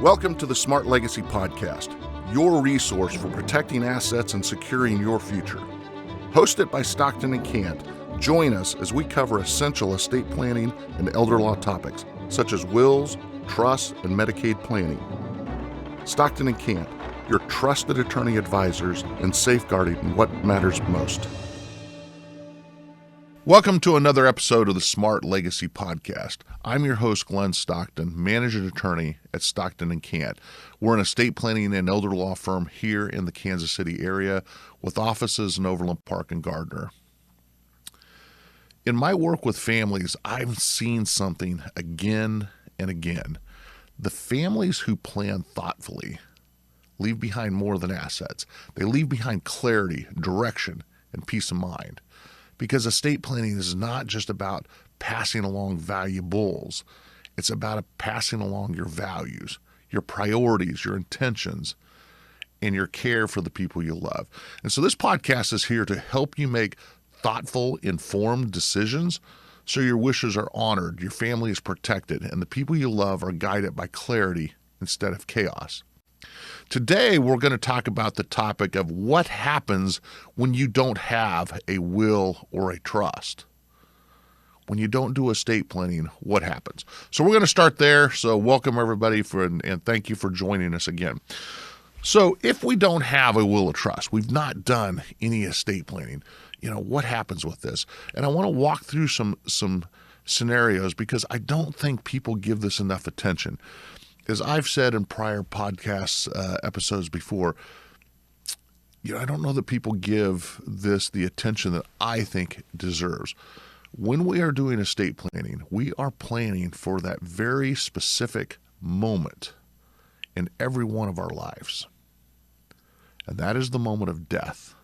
Welcome to the Smart Legacy Podcast, your resource for protecting assets and securing your future. Hosted by Stockton and Cant, join us as we cover essential estate planning and elder law topics, such as wills, trusts, and Medicaid planning. Stockton and Cant, your trusted attorney advisors in safeguarding what matters most. Welcome to another episode of the Smart Legacy Podcast. I'm your host, Glenn Stockton, managing attorney at Stockton and Cant. We're an estate planning and elder law firm here in the Kansas City area with offices in Overland Park and Gardner. In my work with families, I've seen something again and again. The families who plan thoughtfully leave behind more than assets. They leave behind clarity, direction, and peace of mind. Because estate planning is not just about passing along valuables. It's about passing along your values, your priorities, your intentions, and your care for the people you love. And so this podcast is here to help you make thoughtful, informed decisions so your wishes are honored, your family is protected, and the people you love are guided by clarity instead of chaos. Today, we're going to talk about the topic of what happens when you don't have a will or a trust. When you don't do estate planning, what happens? So we're going to start there. So welcome everybody and thank you for joining us again. So if we don't have a will or trust, we've not done any estate planning, what happens with this? And I want to walk through some scenarios because I don't think people give this enough attention. As I've said in prior podcasts, episodes before, I don't know that people give this the attention that I think it deserves. When we are doing estate planning, we are planning for that very specific moment in every one of our lives. And that is the moment of death.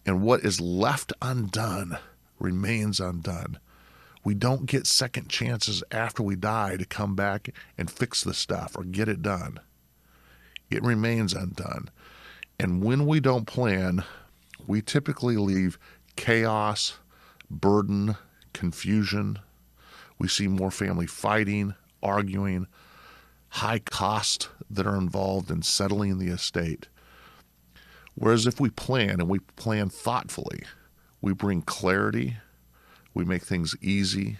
And what is left undone remains undone. We don't get second chances after we die to come back and fix the stuff or get it done. It remains undone. And when we don't plan, we typically leave chaos, burden, confusion. We see more family fighting, arguing, high costs that are involved in settling the estate. Whereas if we plan and we plan thoughtfully, we bring clarity, we make things easy,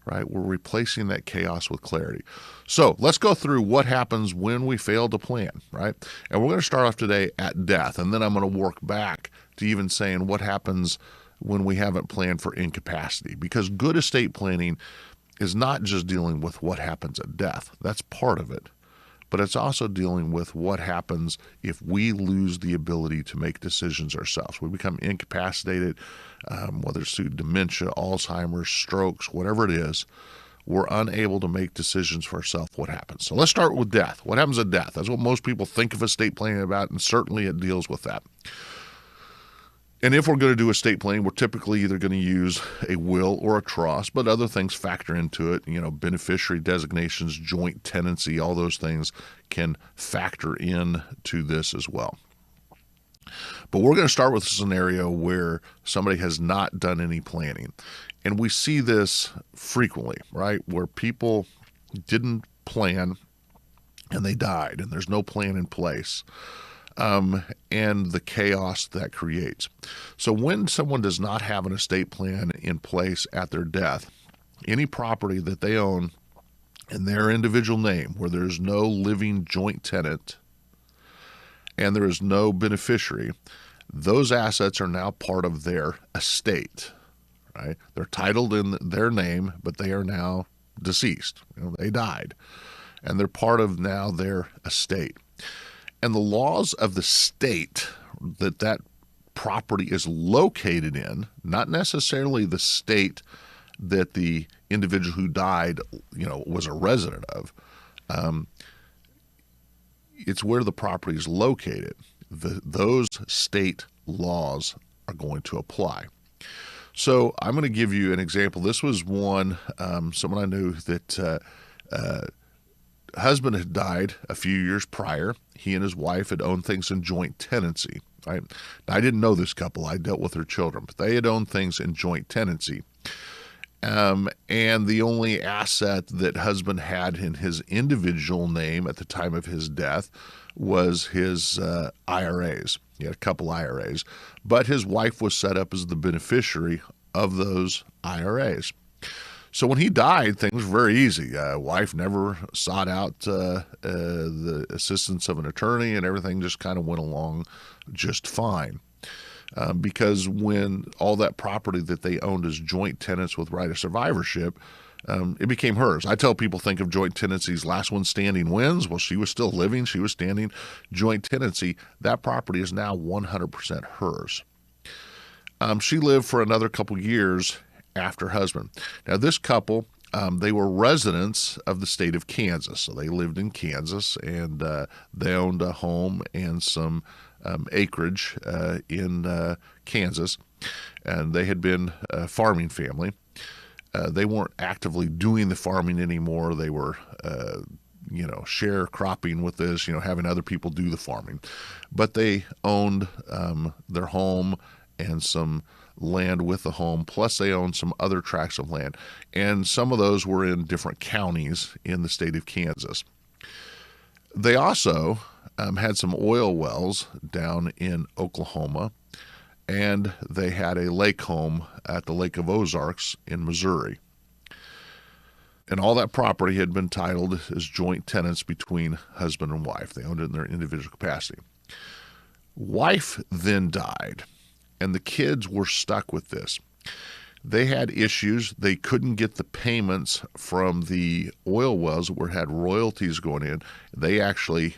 right? We're replacing that chaos with clarity. So let's go through what happens when we fail to plan, right? And we're going to start off today at death, and then I'm going to work back to even saying what happens when we haven't planned for incapacity. Because good estate planning is not just dealing with what happens at death. That's part of it. But it's also dealing with what happens if we lose the ability to make decisions ourselves. We become incapacitated, whether it's through dementia, Alzheimer's, strokes, whatever it is, we're unable to make decisions for ourselves. What happens? So let's start with death. What happens at death? That's what most people think of estate planning about, and certainly it deals with that. And if we're going to do estate planning, we're typically either going to use a will or a trust, but other things factor into it. Beneficiary designations, joint tenancy, all those things can factor in to this as well. But we're going to start with a scenario where somebody has not done any planning. And we see this frequently, right? Where people didn't plan and they died and there's no plan in place. And the chaos that creates. So when someone does not have an estate plan in place at their death, any property that they own in their individual name, where there's no living joint tenant and there is no beneficiary, those assets are now part of their estate, right? They're titled in their name, but they are now deceased. They died, and they're part of now their estate. And the laws of the state that property is located in, not necessarily the state that the individual who died, was a resident of. It's where the property is located. Those state laws are going to apply. So I'm going to give you an example. This was one, someone I knew that husband had died a few years prior. He and his wife had owned things in joint tenancy. Right? Now, I didn't know this couple. I dealt with their children, but they had owned things in joint tenancy. And the only asset that husband had in his individual name at the time of his death was his IRAs. He had a couple IRAs, but his wife was set up as the beneficiary of those IRAs. So when he died, things were very easy. Wife never sought out the assistance of an attorney, and everything just kind of went along just fine. Because when all that property that they owned as joint tenants with right of survivorship, it became hers. I tell people, think of joint tenancies, last one standing wins. Well, she was still living, she was standing. Joint tenancy, that property is now 100% hers. She lived for another couple years after husband. Now, this couple, they were residents of the state of Kansas. So they lived in Kansas, and they owned a home and some acreage in Kansas. And they had been a farming family. They weren't actively doing the farming anymore. They were sharecropping with this, having other people do the farming. But they owned their home and some land with the home, plus they owned some other tracts of land. And some of those were in different counties in the state of Kansas. They also had some oil wells down in Oklahoma, and they had a lake home at the Lake of Ozarks in Missouri. And all that property had been titled as joint tenants between husband and wife. They owned it in their individual capacity. Wife then died, and the kids were stuck with this. They had issues. They couldn't get the payments from the oil wells where it had royalties going in. They actually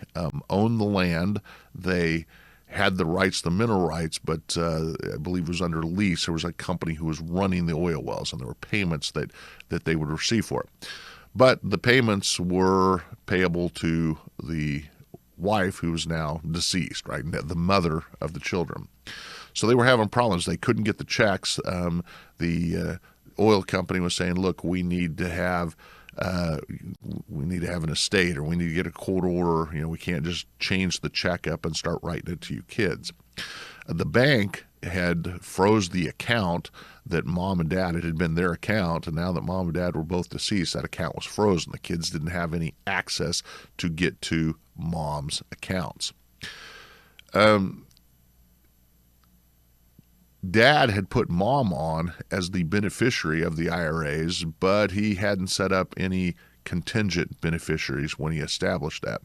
owned the land. They had the rights, the mineral rights, but I believe it was under lease. There was a company who was running the oil wells, and there were payments that they would receive for it. But the payments were payable to the wife, who was now deceased, right? The mother of the children. So they were having problems. They couldn't get the checks. The oil company was saying, "Look, we need to have an estate, or we need to get a court order. We can't just change the check up and start writing it to you kids." The bank had froze the account that mom and dad, it had been their account, and now that mom and dad were both deceased, that account was frozen. The kids didn't have any access to get to mom's accounts. Dad had put mom on as the beneficiary of the IRAs, but he hadn't set up any contingent beneficiaries when he established that.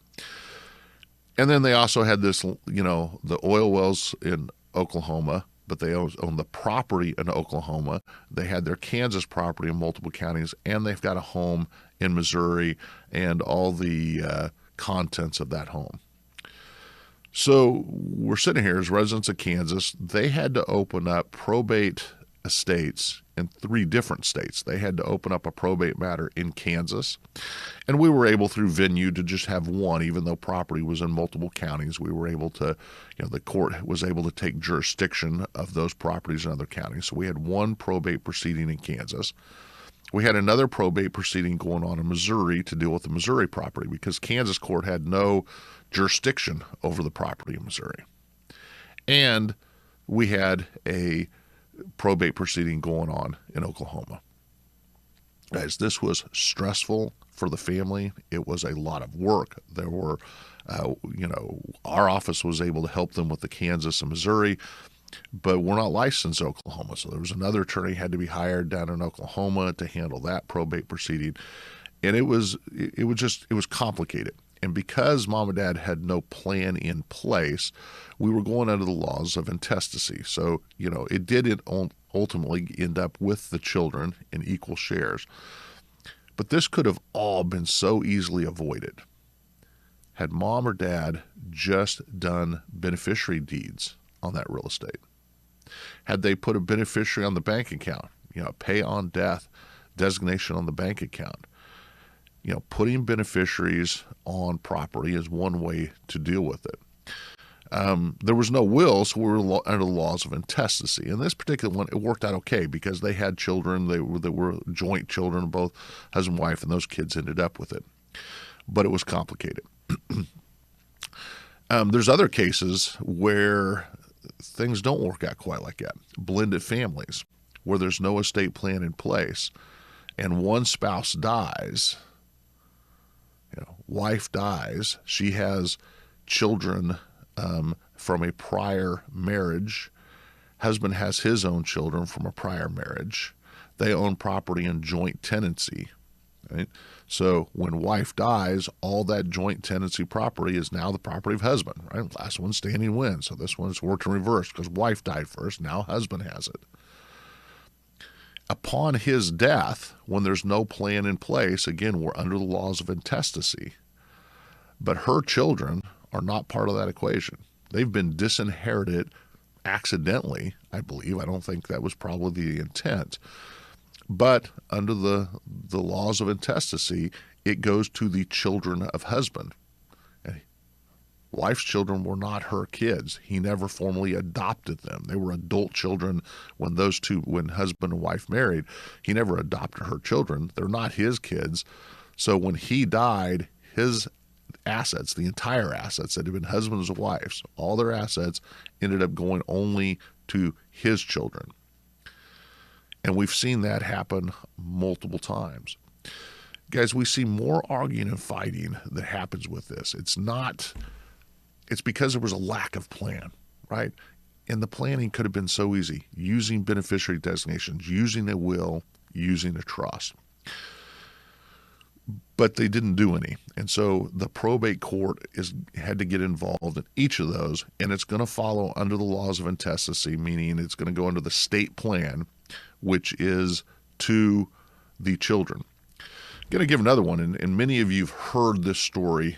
And then they also had this, the oil wells in Oklahoma, but they own the property in Oklahoma. They had their Kansas property in multiple counties, and they've got a home in Missouri and all the contents of that home. So we're sitting here as residents of Kansas. They had to open up probate estates in 3 different states. They had to open up a probate matter in Kansas, and we were able, through venue, to just have one. Even though property was in multiple counties, we were able to, the court was able to take jurisdiction of those properties in other counties. So we had one probate proceeding in Kansas. We had another probate proceeding going on in Missouri to deal with the Missouri property, because Kansas court had no jurisdiction over the property in Missouri. And we had a probate proceeding going on in Oklahoma. Guys, this was stressful for the family. It was a lot of work. There were, our office was able to help them with the Kansas and Missouri, but we're not licensed in Oklahoma. So there was another attorney had to be hired down in Oklahoma to handle that probate proceeding. And it was complicated. And because mom and dad had no plan in place, we were going under the laws of intestacy. So, it did ultimately end up with the children in equal shares. But this could have all been so easily avoided had mom or dad just done beneficiary deeds on that real estate. Had they put a beneficiary on the bank account, pay on death designation on the bank account. Putting beneficiaries on property is one way to deal with it. There was no will, so we were under the laws of intestacy. In this particular one, it worked out okay because they had children. They were joint children, both husband and wife, and those kids ended up with it. But it was complicated. There's other cases where things don't work out quite like that. Blended families, where there's no estate plan in place and one spouse dies, wife dies, she has children from a prior marriage, husband has his own children from a prior marriage, they own property in joint tenancy, right? So when wife dies, all that joint tenancy property is now the property of husband, right? Last one standing wins. So this one's worked in reverse because wife died first, now husband has it. Upon his death, when there's no plan in place, again, we're under the laws of intestacy. But her children are not part of that equation. They've been disinherited accidentally, I believe. I don't think that was probably the intent. But under the laws of intestacy, it goes to the children of husband. And wife's children were not her kids. He never formally adopted them. They were adult children when husband and wife married. He never adopted her children. They're not his kids. So when he died, his assets, the entire assets that had been husband's and wife's, all their assets ended up going only to his children. And we've seen that happen multiple times. Guys, we see more arguing and fighting that happens with this. It's because there was a lack of plan, right? And the planning could have been so easy, using beneficiary designations, using a will, using a trust. But they didn't do any. And so the probate court had to get involved in each of those, and it's going to follow under the laws of intestacy, meaning it's going to go under the state plan, which is to the children. I'm going to give another one, and many of you have heard this story,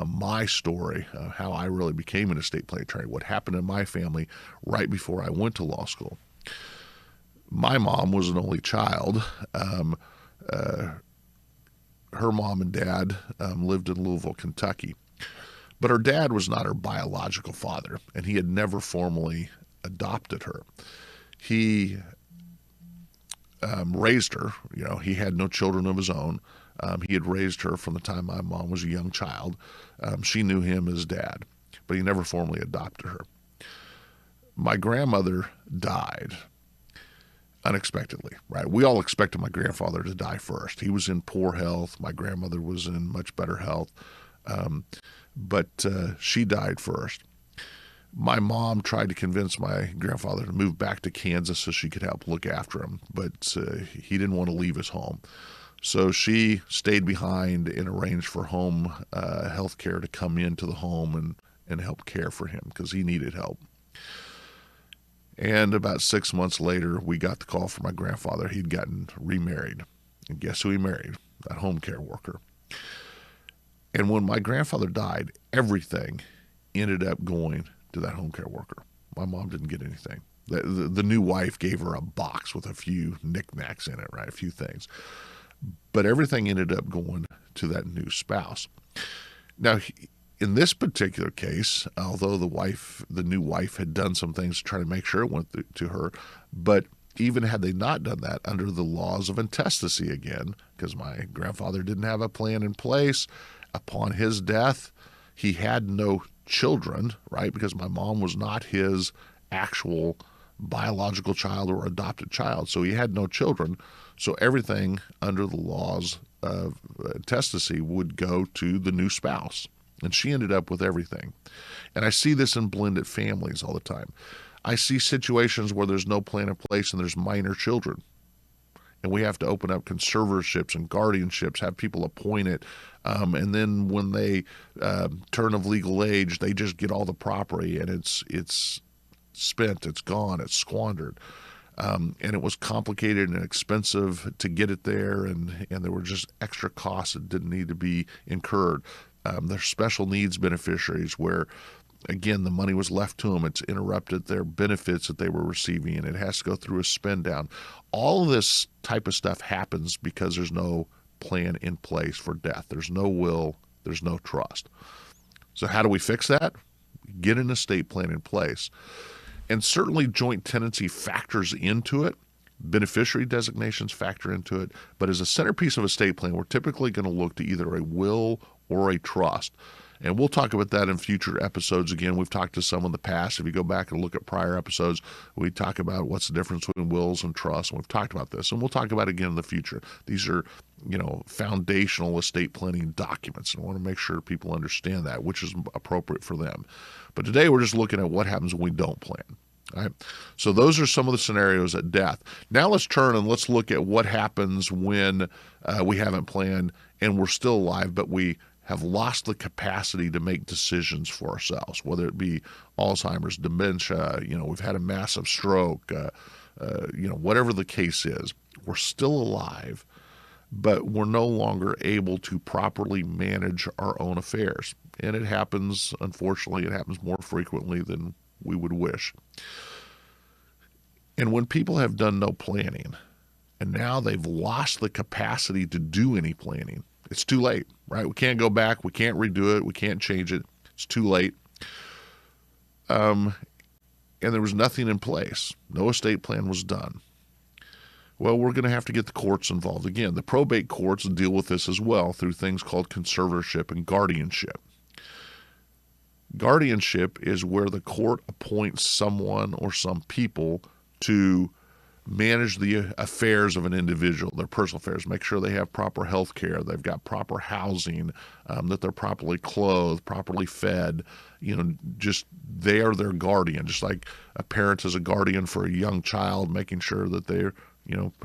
my story, how I really became an estate plan attorney, what happened in my family right before I went to law school. My mom was an only child. Her mom and dad lived in Louisville, Kentucky. But her dad was not her biological father, and he had never formally adopted her. He raised her. He had no children of his own. He had raised her from the time my mom was a young child. She knew him as dad, but he never formally adopted her. My grandmother died unexpectedly, right? We all expected my grandfather to die first. He was in poor health. My grandmother was in much better health, but she died first. My mom tried to convince my grandfather to move back to Kansas so she could help look after him, but he didn't want to leave his home. So she stayed behind and arranged for home health care to come into the home and help care for him because he needed help. And about 6 months later, we got the call from my grandfather. He'd gotten remarried. And guess who he married? That home care worker. And when my grandfather died, everything ended up going to that home care worker. My mom didn't get anything. The new wife gave her a box with a few knickknacks in it, right? A few things. But everything ended up going to that new spouse. Now, in this particular case, although the new wife had done some things to try to make sure it went to her, but even had they not done that, under the laws of intestacy again, because my grandfather didn't have a plan in place, upon his death, he had no children, right? Because my mom was not his actual biological child or adopted child, so he had no children. So everything under the laws of intestacy would go to the new spouse. And she ended up with everything. And I see this in blended families all the time. I see situations where there's no plan in place and there's minor children. And we have to open up conservatorships and guardianships, have people appointed. And then when they turn of legal age, they just get all the property and it's spent, it's gone, it's squandered. And it was complicated and expensive to get it there. And there were just extra costs that didn't need to be incurred. There's special needs beneficiaries where, again, the money was left to them. It's interrupted their benefits that they were receiving, and it has to go through a spend down. All of this type of stuff happens because there's no plan in place for death. There's no will. There's no trust. So how do we fix that? Get an estate plan in place. And certainly joint tenancy factors into it. Beneficiary designations factor into it. But as a centerpiece of estate plan, we're typically going to look to either a will or a trust. And we'll talk about that in future episodes again. We've talked to some in the past. If you go back and look at prior episodes, we talk about what's the difference between wills and trusts. And we've talked about this, and we'll talk about it again in the future. These are, foundational estate planning documents. And I want to make sure people understand that, which is appropriate for them. But today we're just looking at what happens when we don't plan. All right. So those are some of the scenarios at death. Now let's turn and let's look at what happens when we haven't planned and we're still alive, but we have lost the capacity to make decisions for ourselves, whether it be Alzheimer's, dementia, we've had a massive stroke, whatever the case is. We're still alive, but we're no longer able to properly manage our own affairs. And it happens, unfortunately, it happens more frequently than we would wish. And when people have done no planning, and now they've lost the capacity to do any planning, it's too late, right? We can't go back. We can't redo it. We can't change it. It's too late. And there was nothing in place. No estate plan was done. Well, we're going to have to get the courts involved again. The probate courts deal with this as well through things called conservatorship and guardianship. Guardianship is where the court appoints someone or some people to manage the affairs of an individual, their personal affairs, make sure they have proper health care, they've got proper housing, that they're properly clothed, properly fed, just they are their guardian, just like a parent is a guardian for a young child, making sure that they're,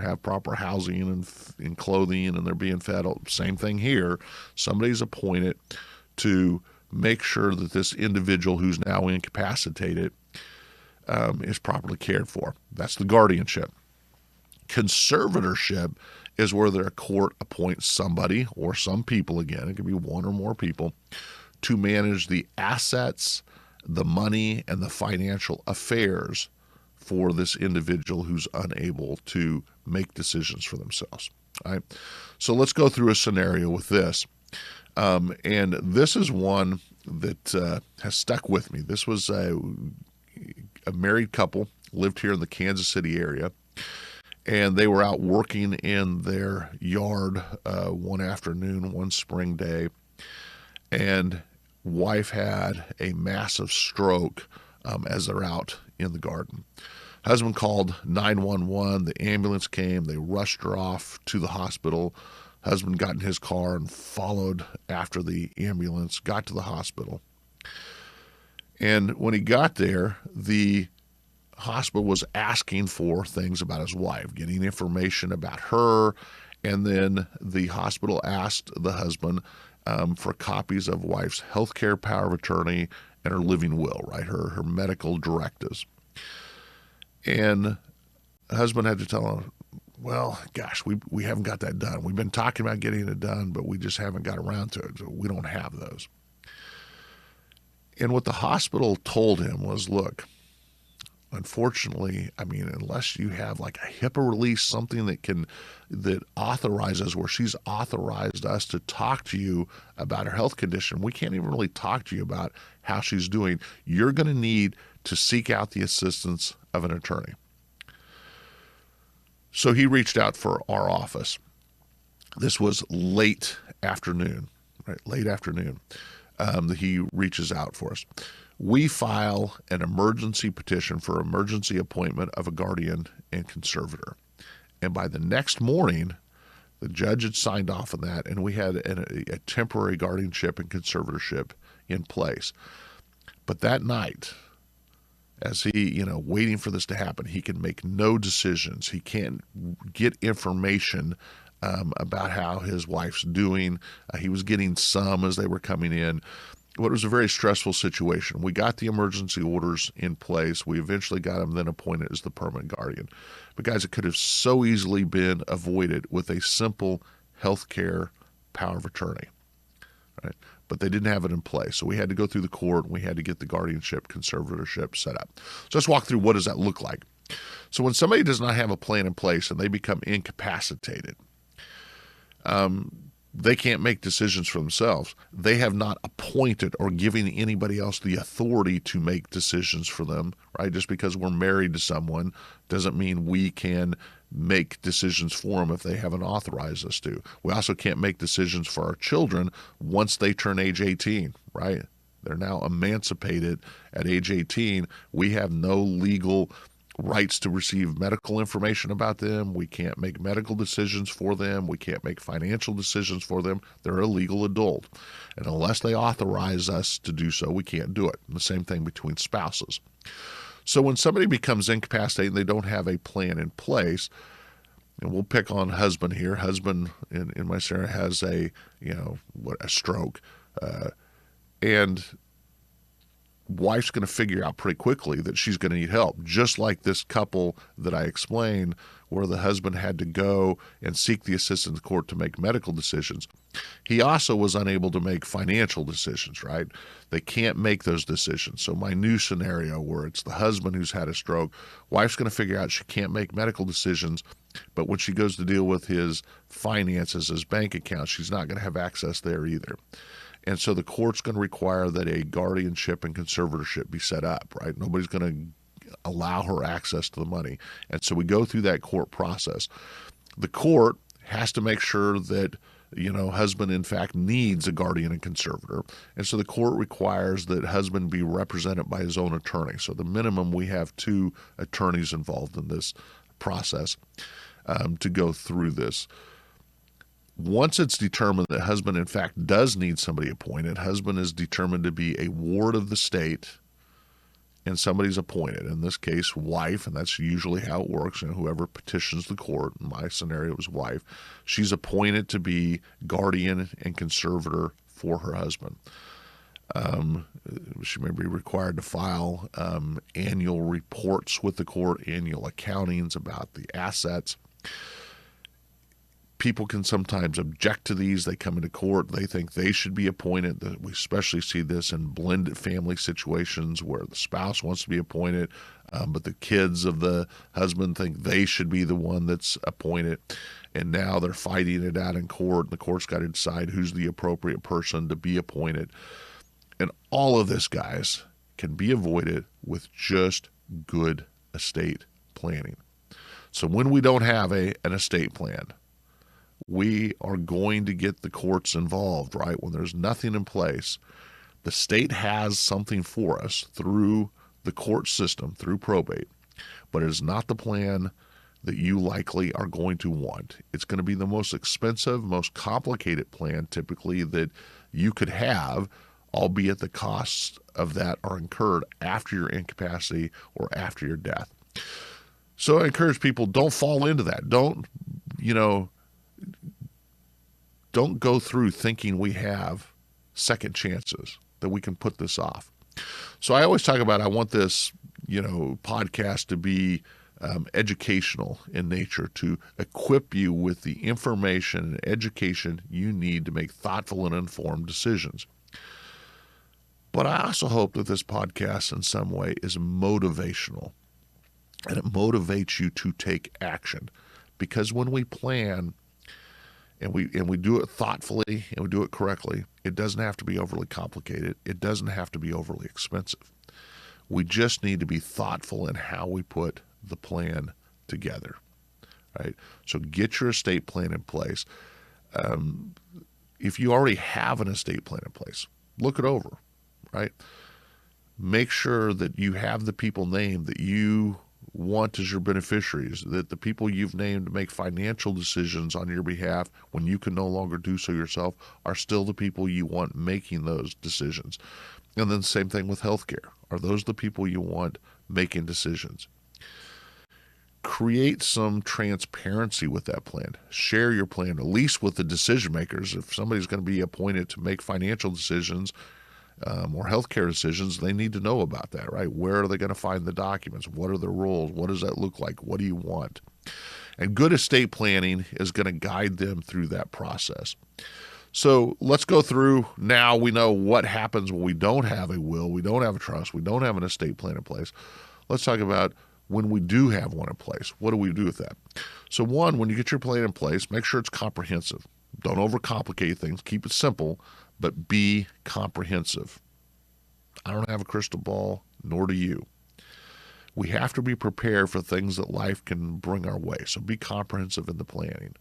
have proper housing and clothing and they're being fed. Same thing here. Somebody's appointed to make sure that this individual who's now incapacitated is properly cared for. That's the guardianship. Conservatorship is where the court appoints somebody or some people, again, it could be one or more people, to manage the assets, the money, and the financial affairs for this individual who's unable to make decisions for themselves. All right? So let's go through a scenario with this. And this is one that has stuck with me. This was a married couple, lived here in the Kansas City area, and they were out working in their yard one afternoon, one spring day, and wife had a massive stroke as they're out in the garden. Husband called 911. The ambulance came. They rushed her off to the hospital. Husband got in his car and followed after the ambulance, got to the hospital. And when he got there, the hospital was asking for things about his wife, getting information about her. And then the hospital asked the husband for copies of wife's healthcare power of attorney and her living will, right? Her medical directives. And the husband had to tell him, well, gosh, we haven't got that done. We've been talking about getting it done, but we just haven't got around to it. So we don't have those. And what the hospital told him was, look, unfortunately, unless you have like a HIPAA release, something that authorizes, where she's authorized us to talk to you about her health condition, we can't even really talk to you about how she's doing. You're going to need to seek out the assistance of an attorney. So he reached out for our office. This was late afternoon, right? Late afternoon. He reaches out for us. We file an emergency petition for emergency appointment of a guardian and conservator. And by the next morning, the judge had signed off on that, and we had a temporary guardianship and conservatorship in place. But that night, as he, waiting for this to happen, he can make no decisions. He can't get information about how his wife's doing. He was getting some as they were coming in. But it was a very stressful situation. We got the emergency orders in place. We eventually got him then appointed as the permanent guardian. But guys, it could have so easily been avoided with a simple healthcare power of attorney, right? But they didn't have it in place. So we had to go through the court. We had to get the guardianship, conservatorship set up. So let's walk through, what does that look like? So when somebody does not have a plan in place and they become incapacitated, they can't make decisions for themselves. They have not appointed or given anybody else the authority to make decisions for them, right? Just because we're married to someone doesn't mean we can make decisions for them if they haven't authorized us to. We also can't make decisions for our children once they turn age 18, right? They're now emancipated at age 18. We have no legal rights to receive medical information about them. We can't make medical decisions for them. We can't make financial decisions for them. They're a legal adult. And unless they authorize us to do so, we can't do it. And the same thing between spouses. So when somebody becomes incapacitated and they don't have a plan in place, and we'll pick on husband here. Husband in my scenario has a stroke, and wife's going to figure out pretty quickly that she's going to need help, just like this couple that I explained where the husband had to go and seek the assistance of the court to make medical decisions. He also was unable to make financial decisions, right? They can't make those decisions. So my new scenario where it's the husband who's had a stroke, wife's going to figure out she can't make medical decisions, but when she goes to deal with his finances, his bank account, she's not going to have access there either. And so the court's going to require that a guardianship and conservatorship be set up, right? Nobody's going to allow her access to the money. And so we go through that court process. The court has to make sure that, husband in fact needs a guardian and conservator. And so the court requires that husband be represented by his own attorney. So the minimum, we have 2 attorneys involved in this process to go through this. Once it's determined that husband, in fact, does need somebody appointed, husband is determined to be a ward of the state, and somebody's appointed. In this case, wife, and that's usually how it works. Whoever petitions the court, in my scenario, was wife. She's appointed to be guardian and conservator for her husband. She may be required to file annual reports with the court, annual accountings about the assets. People can sometimes object to these. They come into court. They think they should be appointed. We especially see this in blended family situations where the spouse wants to be appointed, but the kids of the husband think they should be the one that's appointed. And now they're fighting it out in court. And the court's got to decide who's the appropriate person to be appointed. And all of this, guys, can be avoided with just good estate planning. So when we don't have an estate plan, we are going to get the courts involved, right? When there's nothing in place, the state has something for us through the court system, through probate, but it is not the plan that you likely are going to want. It's going to be the most expensive, most complicated plan typically that you could have, albeit the costs of that are incurred after your incapacity or after your death. So I encourage people, don't fall into that. Don't go through thinking we have second chances, that we can put this off. So I always talk about, I want this, podcast to be educational in nature, to equip you with the information and education you need to make thoughtful and informed decisions. But I also hope that this podcast in some way is motivational, and it motivates you to take action. Because when we plan and we do it thoughtfully and we do it correctly, it doesn't have to be overly complicated. It doesn't have to be overly expensive. We just need to be thoughtful in how we put the plan together, right? So get your estate plan in place. If you already have an estate plan in place, look it over, right? Make sure that you have the people named that you want as your beneficiaries, that the people you've named to make financial decisions on your behalf when you can no longer do so yourself are still the people you want making those decisions. And then same thing with healthcare. Are those the people you want making decisions? Create some transparency with that plan. Share your plan, at least with the decision makers. If somebody's going to be appointed to make financial decisions or healthcare decisions, they need to know about that, right? Where are they going to find the documents? What are the rules? What does that look like? What do you want? And good estate planning is going to guide them through that process. So let's go through. Now we know what happens when we don't have a will, we don't have a trust, we don't have an estate plan in place. Let's talk about when we do have one in place. What do we do with that? So one, when you get your plan in place, make sure it's comprehensive. Don't overcomplicate things. Keep it simple, but be comprehensive. I don't have a crystal ball, nor do you. We have to be prepared for things that life can bring our way. So be comprehensive in the planning.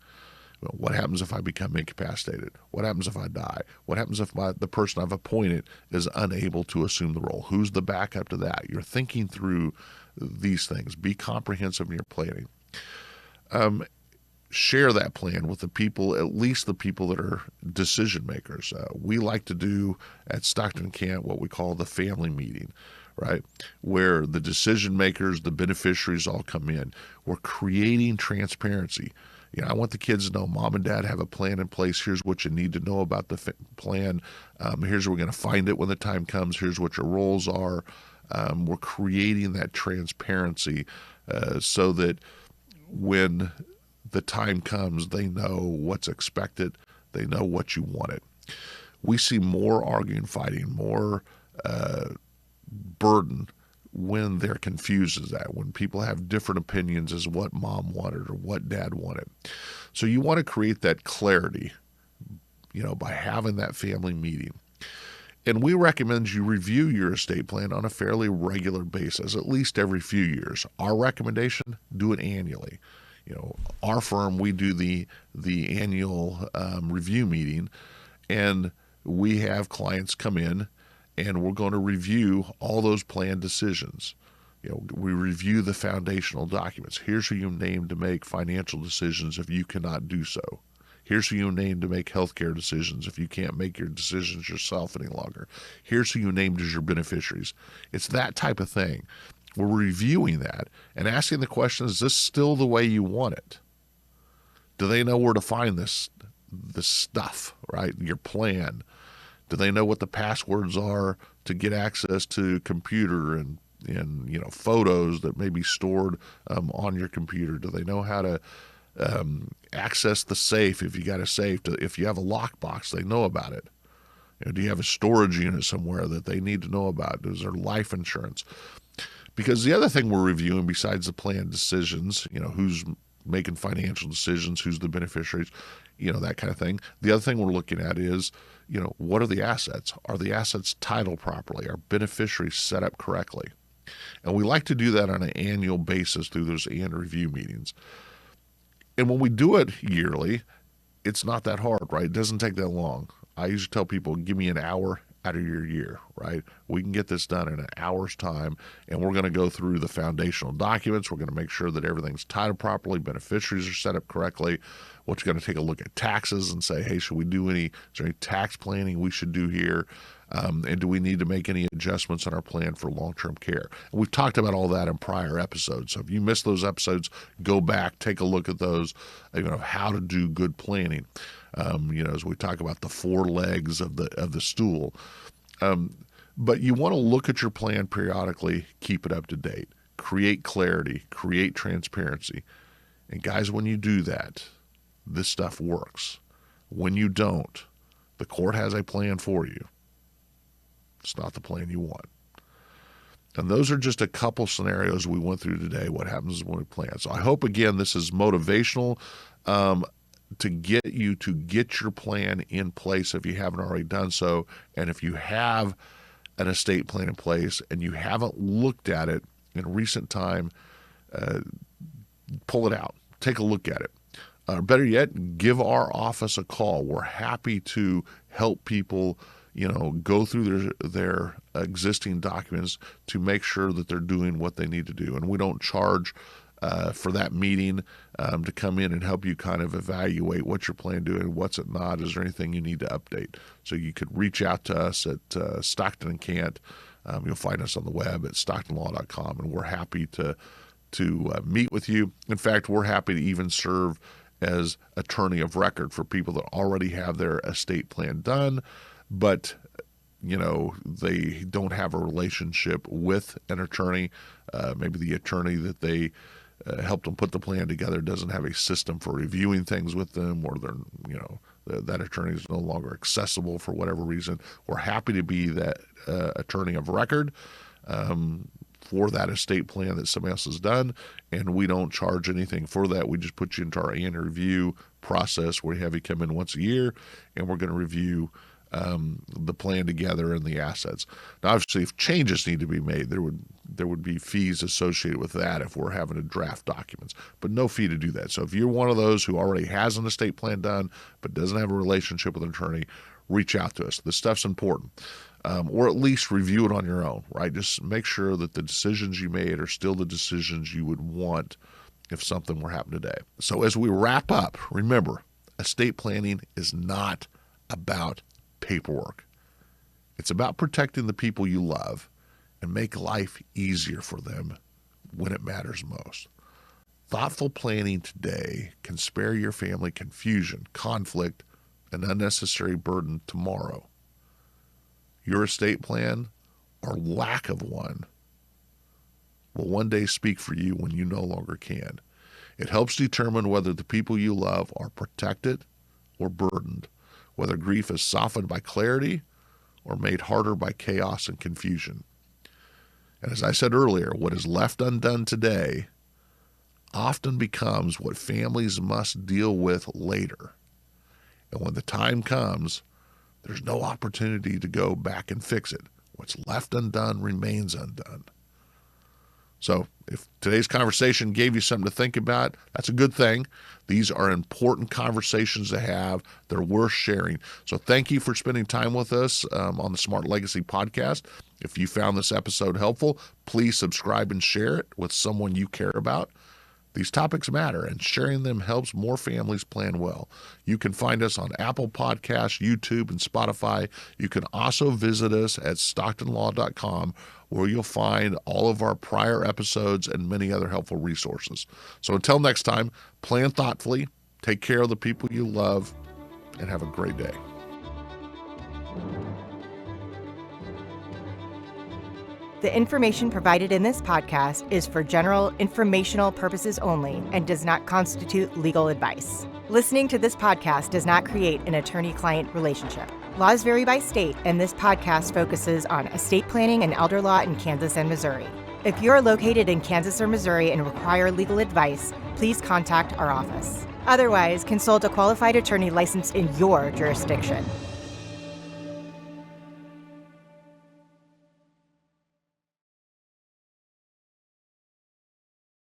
What happens if I become incapacitated? What happens if I die? What happens if the person I've appointed is unable to assume the role? Who's the backup to that? You're thinking through these things. Be comprehensive in your planning. Share that plan with the people, at least the people that are decision makers. We like to do at Stockton Camp what we call the family meeting, right? Where the decision makers, the beneficiaries all come in. We're creating transparency. I want the kids to know mom and dad have a plan in place. Here's what you need to know about the plan. Here's where we're going to find it when the time comes. Here's what your roles are. We're creating that transparency so that when the time comes, they know what's expected. They know what you wanted. We see more arguing, fighting, more burden when they're confused as that, when people have different opinions as what mom wanted or what dad wanted. So you want to create that clarity, by having that family meeting. And we recommend you review your estate plan on a fairly regular basis, at least every few years. Our recommendation, do it annually. Our firm, we do the annual review meeting, and we have clients come in and we're going to review all those plan decisions. We review the foundational documents. Here's who you name to make financial decisions if you cannot do so. Here's who you name to make healthcare decisions if you can't make your decisions yourself any longer. Here's who you named as your beneficiaries. It's that type of thing. We're reviewing that and asking the question, is this still the way you want it? Do they know where to find this stuff, right? Your plan. Do they know what the passwords are to get access to computer and photos that may be stored on your computer? Do they know how to access the safe if you got a safe? If you have a lockbox, they know about it. Do you have a storage unit somewhere that they need to know about? Is there life insurance? Because the other thing we're reviewing besides the plan decisions, who's making financial decisions, who's the beneficiaries, that kind of thing. The other thing we're looking at is, what are the assets? Are the assets titled properly? Are beneficiaries set up correctly? And we like to do that on an annual basis through those annual review meetings. And when we do it yearly, it's not that hard, right? It doesn't take that long. I usually tell people, give me an hour out of your year, right? We can get this done in an hour's time, and we're going to go through the foundational documents. We're going to make sure that everything's titled properly, beneficiaries are set up correctly. We're going to take a look at taxes and say, hey, should we do is there any tax planning we should do here? And do we need to make any adjustments in our plan for long-term care? And we've talked about all that in prior episodes. So if you missed those episodes, go back, take a look at those, how to do good planning. As we talk about the four legs of the stool. But you want to look at your plan periodically, keep it up to date, create clarity, create transparency. And guys, when you do that, this stuff works. When you don't, the court has a plan for you. It's not the plan you want. And those are just a couple scenarios we went through today, what happens when we plan. So I hope, again, this is motivational to get you to get your plan in place if you haven't already done so. And if you have an estate plan in place and you haven't looked at it in recent time, pull it out. Take a look at it. Better yet, give our office a call. We're happy to help people, go through their existing documents to make sure that they're doing what they need to do. And we don't charge for that meeting to come in and help you kind of evaluate what your plan doing, what's it not, is there anything you need to update. So you could reach out to us at Stockton and Cant. You'll find us on the web at stocktonlaw.com, and we're happy to meet with you. In fact, we're happy to even serve as attorney of record for people that already have their estate plan done, but they don't have a relationship with an attorney. Maybe the attorney that they helped them put the plan together doesn't have a system for reviewing things with them, or that attorney is no longer accessible for whatever reason. We're happy to be that attorney of record for that estate plan that somebody else has done, and we don't charge anything for that. We just put you into our annual review process where we have you come in once a year, and we're going to review the plan together and the assets. Now, obviously, if changes need to be made, there would be fees associated with that if we're having to draft documents, but no fee to do that. So if you're one of those who already has an estate plan done but doesn't have a relationship with an attorney, reach out to us. This stuff's important. Or at least review it on your own, right? Just make sure that the decisions you made are still the decisions you would want if something were happening today. So as we wrap up, remember, estate planning is not about paperwork. It's about protecting the people you love and make life easier for them when it matters most. Thoughtful planning today can spare your family confusion, conflict, and unnecessary burden tomorrow. Your estate plan, or lack of one, will one day speak for you when you no longer can. It helps determine whether the people you love are protected or burdened, whether grief is softened by clarity or made harder by chaos and confusion. And as I said earlier, what is left undone today often becomes what families must deal with later. And when the time comes, there's no opportunity to go back and fix it. What's left undone remains undone. So if today's conversation gave you something to think about, that's a good thing. These are important conversations to have. They're worth sharing. So thank you for spending time with us on the Smart Legacy podcast. If you found this episode helpful, please subscribe and share it with someone you care about. These topics matter, and sharing them helps more families plan well. You can find us on Apple Podcasts, YouTube, and Spotify. You can also visit us at stocktonlaw.com, where you'll find all of our prior episodes and many other helpful resources. So until next time, plan thoughtfully, take care of the people you love, and have a great day. The information provided in this podcast is for general informational purposes only and does not constitute legal advice. Listening to this podcast does not create an attorney-client relationship. Laws vary by state, and this podcast focuses on estate planning and elder law in Kansas and Missouri. If you are located in Kansas or Missouri and require legal advice, please contact our office. Otherwise, consult a qualified attorney licensed in your jurisdiction.